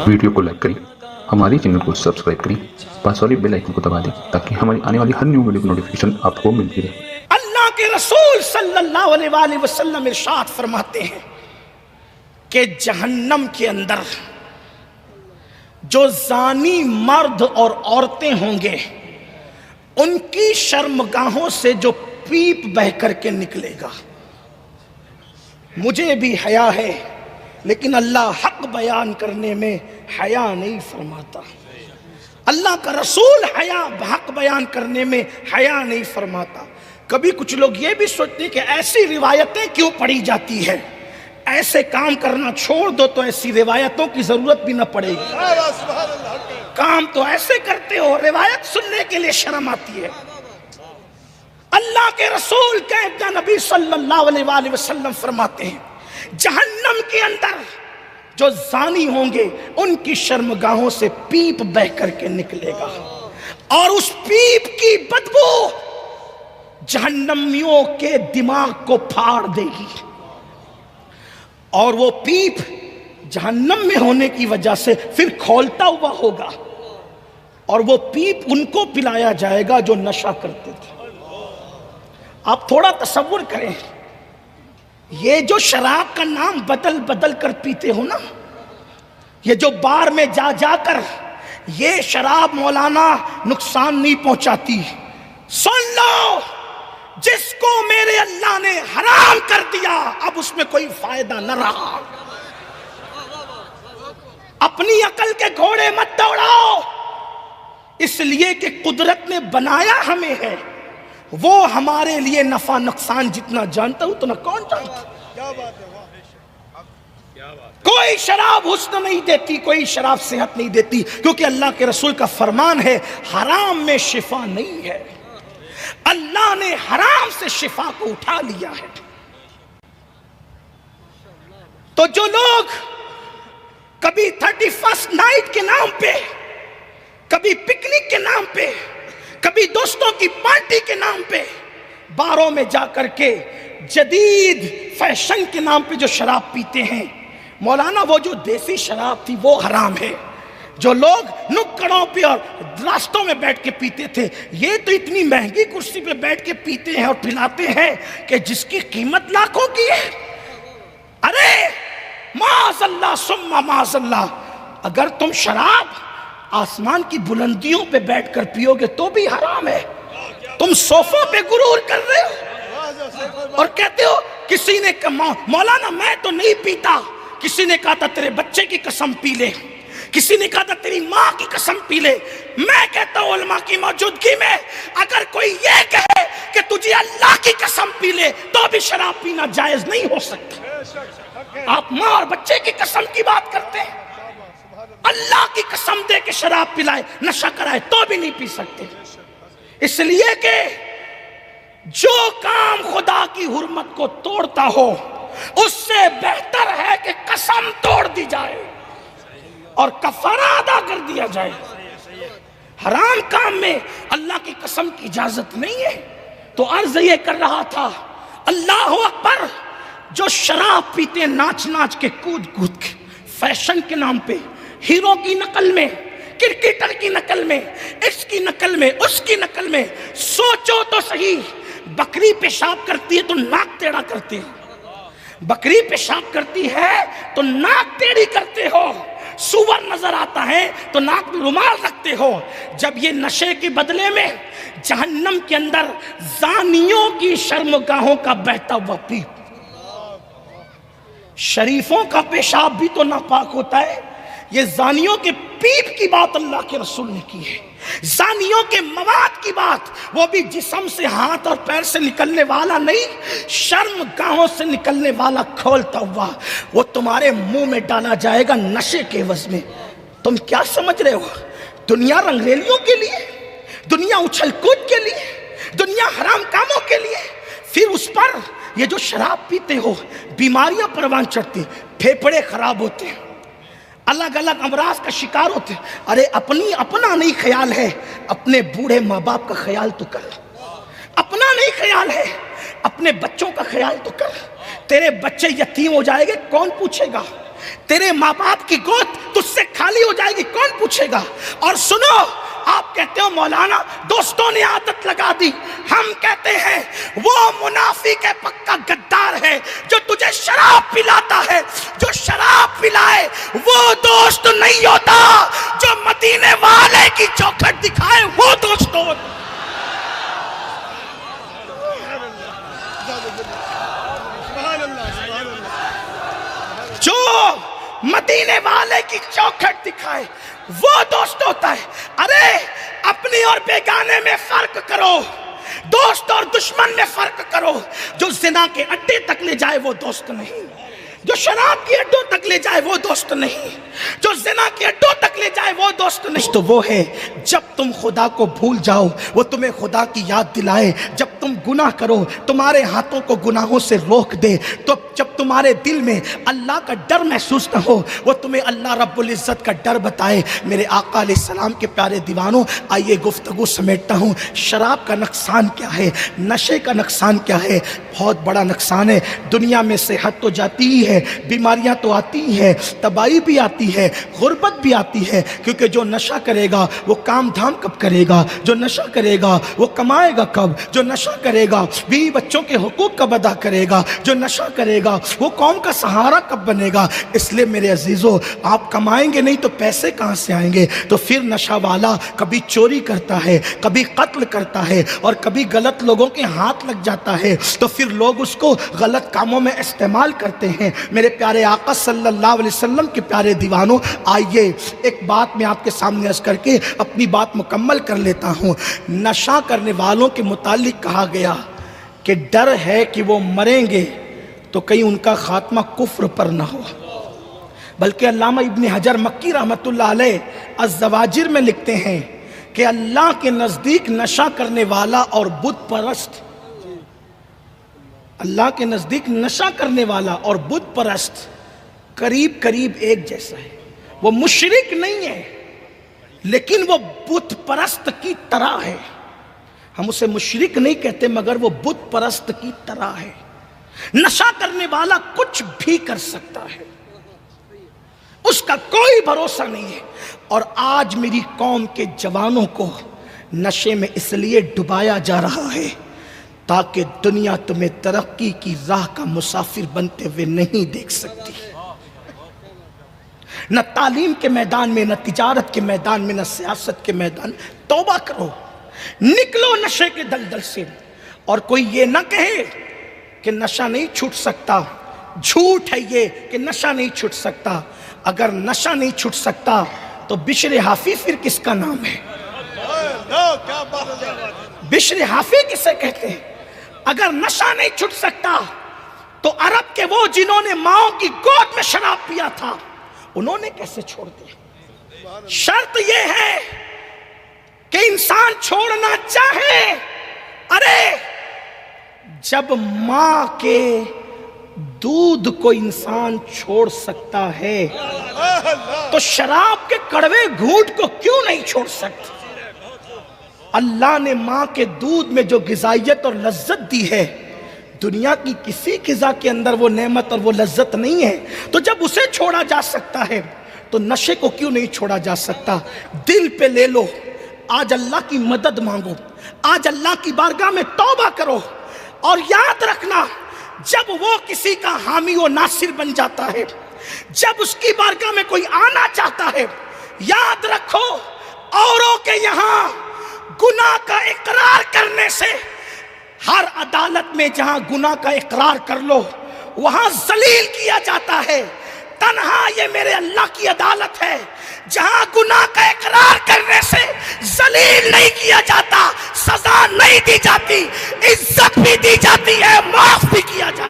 Video کو like کریں، ہمارے چینل کو سبسکرائب کریں، پاس والی بیل آئیکن کو دبا دیں تاکہ ہماری آنے والی ہر نیو ویڈیو کی نوٹیفیکیشن آپ کو ملتی رہے۔ اللہ کے رسول صلی اللہ علیہ وآلہ وسلم ارشاد فرماتے ہیں کہ جہنم کے اندر جو زانی مرد اور عورتیں ہوں گے ان کی شرمگاہوں سے جو پیپ بہ کر کے نکلے گا۔ مجھے بھی حیا ہے لیکن اللہ حق بیان کرنے میں حیا نہیں فرماتا، اللہ کا رسول حق بیان کرنے میں حیا نہیں فرماتا۔ کبھی کچھ لوگ یہ بھی سوچتے ہیں کہ ایسی روایتیں کیوں پڑھی جاتی ہے، ایسے کام کرنا چھوڑ دو تو ایسی روایتوں کی ضرورت بھی نہ پڑے گی۔ کام تو ایسے کرتے ہو، روایت سننے کے لیے شرم آتی ہے۔ اللہ کے رسول کہتے نبی صلی اللہ علیہ وآلہ وسلم فرماتے ہیں جہنم کے اندر جو زانی ہوں گے ان کی شرمگاہوں سے پیپ بہ کر کے نکلے گا، اور اس پیپ کی بدبو جہنمیوں کے دماغ کو پھاڑ دے گی، اور وہ پیپ جہنم میں ہونے کی وجہ سے پھر کھولتا ہوا ہوگا، اور وہ پیپ ان کو پلایا جائے گا جو نشہ کرتے تھے۔ آپ تھوڑا تصور کریں، یہ جو شراب کا نام بدل بدل کر پیتے ہو نا، یہ جو بار میں جا جا کر، یہ شراب مولانا نقصان نہیں پہنچاتی۔ سن لو، جس کو میرے اللہ نے حرام کر دیا اب اس میں کوئی فائدہ نہ رہا۔ اپنی عقل کے گھوڑے مت دوڑاؤ، اس لیے کہ قدرت نے بنایا ہمیں ہے، وہ ہمارے لیے نفع نقصان جتنا جانتا ہوں اتنا کون جانتا۔ کوئی شراب حسن نہیں دیتی، کوئی شراب صحت نہیں دیتی، کیونکہ اللہ کے رسول کا فرمان ہے حرام میں شفا نہیں ہے، اللہ نے حرام سے شفا کو اٹھا لیا ہے۔ تو جو لوگ کبھی 31st نائٹ کے نام پہ، کبھی پکنک کے نام پہ، کبھی دوستوں کی پارٹی کے نام پہ باروں میں جا کر کے جدید فیشن کے نام پہ جو شراب پیتے ہیں، مولانا وہ جو دیسی شراب تھی وہ حرام ہے۔ جو لوگ نکڑوں پہ اور راستوں میں بیٹھ کے پیتے تھے، یہ تو اتنی مہنگی کرسی پہ بیٹھ کے پیتے ہیں اور پلاتے ہیں کہ جس کی قیمت لاکھوں کی ہے۔ ارے معاذ اللہ ثم معاذ اللہ، اگر تم شراب آسمان کی بلندیوں پہ بیٹھ کر پیو گے تو بھی حرام ہے۔ تم صوفوں پہ غرور کر رہے ہو اور کہتے ہو کسی نے مولانا میں تو نہیں پیتا، کسی نے کہا تھا تیرے بچے کی قسم پی لے، کسی نے کہا تھا تیری ماں کی قسم پی لے۔ میں کہتا ہوں علماء کی موجودگی میں اگر کوئی یہ کہے کہ تجھے اللہ کی قسم پی لے تو بھی شراب پینا جائز نہیں ہو سکتا۔ آپ ماں اور بچے کی قسم کی بات کرتے ہیں، اللہ کی قسم دے کے شراب پلائے، نشہ کرائے تو بھی نہیں پی سکتے، اس لیے کہ جو کام خدا کی حرمت کو توڑتا ہو اس سے بہتر ہے کہ قسم توڑ دی جائے اور کفارہ ادا کر دیا جائے۔ حرام کام میں اللہ کی قسم کی اجازت نہیں ہے۔ تو عرض یہ کر رہا تھا، اللہ اکبر، جو شراب پیتے ناچ ناچ کے کود کود کے فیشن کے نام پہ، ہیرو کی نقل میں، کرکٹر کی نقل میں، اس کی نقل میں، اس کی نقل میں، سوچو تو صحیح، بکری پیشاب کرتی ہے تو ناک ٹیڑھا کرتے ہیں، بکری پیشاب کرتی ہے تو ناک ٹیڑھی کرتے ہو، سور نظر آتا ہے تو ناک میں رومال رکھتے ہو۔ جب یہ نشے کے بدلے میں جہنم کے اندر زانیوں کی شرمگاہوں کا بہتا ہوا پیپ، شریفوں کا پیشاب بھی تو ناپاک ہوتا ہے، یہ زانیوں کے پیپ کی بات اللہ کے رسول نے کی ہے، زانیوں کے مواد کی بات، وہ بھی جسم سے، ہاتھ اور پیر سے نکلنے والا نہیں، شرم گاہوں سے نکلنے والا کھولتا ہوا، وہ تمہارے منہ میں ڈالا جائے گا نشے کے عوض میں۔ تم کیا سمجھ رہے ہو؟ دنیا رنگریلیوں کے لیے، دنیا اچھل کود کے لیے، دنیا حرام کاموں کے لیے، پھر اس پر یہ جو شراب پیتے ہو بیماریاں پروان چڑھتی، پھیپھڑے خراب ہوتے ہیں، الگ الگ امراض کا شکار ہوتے ہیں۔ ارے اپنا نہیں خیال ہے، اپنے بوڑھے ماں باپ کا خیال تو کر، اپنا نہیں خیال ہے، اپنے بچوں کا خیال تو کر۔ تیرے بچے یتیم ہو جائیں گے کون پوچھے گا؟ تیرے ماں باپ کی گود تجھ سے خالی ہو جائے گی کون پوچھے گا؟ اور سنو، آپ کہتے ہو مولانا دوستوں نے عادت لگا دی، ہم کہتے ہیں وہ منافق ہے، پکا غدار ہے جو تجھے شراب پلاتا ہے۔ جو شراب پلائے وہ دوست نہیں ہوتا، جو مدینے والے کی چوکھٹ دکھائے وہ دوست ہوتا۔ جو مدینے والے کی چوکھٹ دکھائے وہ دوست ہوتا ہے۔ ارے اپنی اور بیگانے میں فرق کرو، دوست اور دشمن میں فرق کرو۔ جو زنا کے اڈے تک لے جائے وہ دوست نہیں، جو شراب کی اڈوں تک لے جائے وہ دوست نہیں، جو زنا کے اڈوں تک لے جائے وہ دوست نہیں۔ تو وہ ہے جب تم خدا کو بھول جاؤ وہ تمہیں خدا کی یاد دلائے، جب تم گناہ کرو تمہارے ہاتھوں کو گناہوں سے روک دے، تو جب تمہارے دل میں اللہ کا ڈر محسوس نہ ہو وہ تمہیں اللہ رب العزت کا ڈر بتائے۔ میرے آقا علیہ السلام کے پیارے دیوانوں، آئیے گفتگو سمیٹتا ہوں۔ شراب کا نقصان کیا ہے؟ نشے کا نقصان کیا ہے؟ بہت بڑا نقصان ہے۔ دنیا میں صحت تو جاتی ہی ہے، بیماریاں تو آتی ہی ہیں، تباہی بھی آتی ہے، غربت بھی آتی ہے، کیونکہ جو نشہ کرے گا وہ کام دھام کب کرے گا؟ جو نشہ کرے گا وہ کمائے گا کب؟ جو نشہ کرے گا بیوی بچوں کے حقوق کب ادا کرے گا؟ جو نشہ کرے گا وہ قوم کا سہارا کب بنے گا؟ اس لیے میرے عزیزو، آپ کمائیں گے نہیں تو پیسے کہاں سے آئیں گے؟ تو پھر نشہ والا کبھی چوری کرتا ہے، کبھی قتل کرتا ہے، اور کبھی غلط لوگوں کے ہاتھ لگ جاتا ہے، تو پھر لوگ اس کو غلط کاموں میں استعمال کرتے ہیں۔ میرے پیارے آقا صلی اللہ علیہ وسلم کے پیارے دیوانوں، آئیے ایک بات میں آپ کے سامنے عرض کر کے اپنی بات مکمل کر لیتا ہوں۔ نشہ کرنے والوں کے متعلق کہا گیا کہ ڈر ہے کہ وہ مریں گے تو کہیں ان کا خاتمہ کفر پر نہ ہو، بلکہ علامہ ابن حجر مکی رحمۃ اللہ علیہ الزواجر میں لکھتے ہیں کہ اللہ کے نزدیک نشہ کرنے والا اور بت پرست، اللہ کے نزدیک نشہ کرنے والا اور بت پرست قریب قریب ایک جیسا ہے۔ وہ مشرک نہیں ہے لیکن وہ بت پرست کی طرح ہے۔ ہم اسے مشرک نہیں کہتے مگر وہ بت پرست کی طرح ہے۔ نشہ کرنے والا کچھ بھی کر سکتا ہے، اس کا کوئی بھروسہ نہیں ہے۔ اور آج میری قوم کے جوانوں کو نشے میں اس لیے ڈبایا جا رہا ہے تاکہ دنیا تمہیں ترقی کی راہ کا مسافر بنتے ہوئے نہیں دیکھ سکتی۔ نہ تعلیم کے میدان میں، نہ تجارت کے میدان میں، نہ سیاست کے میدان۔ توبہ کرو، نکلو نشے کے دلدل سے۔ اور کوئی یہ نہ کہے کہ نشہ نہیں چھوٹ سکتا، جھوٹ ہے یہ کہ نشہ نہیں چھوٹ سکتا۔ اگر نشہ نہیں چھوٹ سکتا تو بشر حافی پھر کس کا نام ہے؟ بشر حافی کسے کہتے ہیں؟ اگر نشہ نہیں چھوٹ سکتا تو عرب کے وہ جنہوں نے ماؤں کی گود میں شراب پیا تھا انہوں نے کیسے چھوڑ دیا؟ شرط یہ ہے کہ انسان چھوڑنا چاہے۔ ارے جب ماں کے دودھ کو انسان چھوڑ سکتا ہے تو شراب کے کڑوے گھونٹ کو کیوں نہیں چھوڑ سکتا؟ اللہ نے ماں کے دودھ میں جو غذائیت اور لذت دی ہے، دنیا کی کسی غذا کے اندر وہ نعمت اور وہ لذت نہیں ہے۔ تو جب اسے چھوڑا جا سکتا ہے تو نشے کو کیوں نہیں چھوڑا جا سکتا؟ دل پہ لے لو، آج اللہ کی مدد مانگو، آج اللہ کی بارگاہ میں توبہ کرو، اور یاد رکھنا جب وہ کسی کا حامی و ناصر بن جاتا ہے، جب اس کی بارگاہ میں کوئی آنا چاہتا ہے، یاد رکھو اوروں کے یہاں گناہ کا اقرار کرنے سے، ہر عدالت میں جہاں گناہ کا اقرار کر لو وہاں ذلیل کیا جاتا ہے۔ تنہا یہ میرے اللہ کی عدالت ہے جہاں گناہ کا اقرار کرنے سے ذلیل نہیں کیا جاتا، سزا نہیں دی جاتی، عزت بھی دی جاتی ہے، معاف بھی کیا جاتا ہے۔